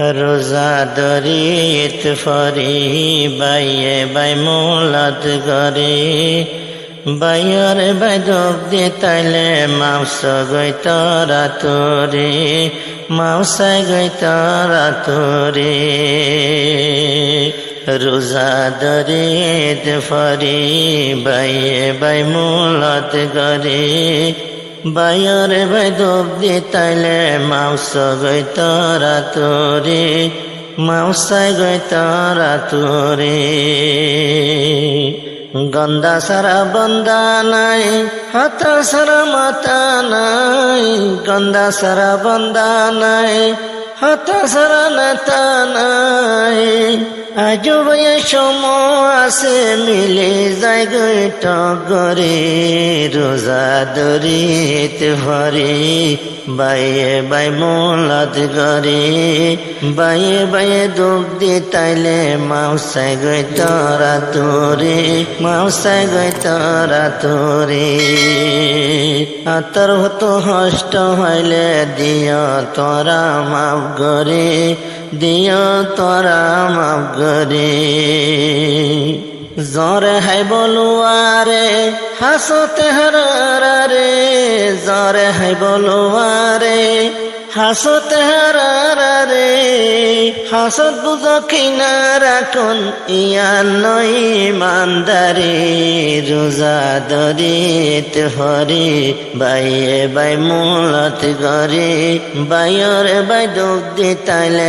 রোজা দরিত ফরি বাইয়ে বাই মোলাত করে বাইয়র বাই দোক দি তাইলে মাউস গই তরা তোরে মাউসাই গই তরা তোরে রোজা দরিত ফরি বাইয়ে বাই মোলাত করে বাইয়র বাই দোক দি তাইলে মাউস গই তরা তোরে মাউসাই গই তরা তোরে গন্দা সারা বন্দা নাই হাতা সারা মাতা নাই গন্দা সারা বন্দা নাই হাতা সারা নেতা নাই আজো ভাইয়া সময় আছে মিলে যায় গই টগরে রোজা দরিত ভরে বাইয়ে বাই মোলাত করে বাইয়ে বাইয়ে দুঃখ দি তাইলে মাউসাই গই তরা তোরে মাউসাই গই তরা তোরে আতর হতো হষ্ট হইলে দিও তোরা মাফ করে দিও তোরা মাফ করে জ্বরে হাই বলুয়ারে হাসতে হারারে জ্বরে হাই বলুয়ারে হাসতে হারারে হাসত বুঝ কিনা রাখুন ইয়ান নই মানদারে রোজা দরিত হরে বাইয়ে বাই মোলাত করে বাইয়র বাই দোক দি তাইলে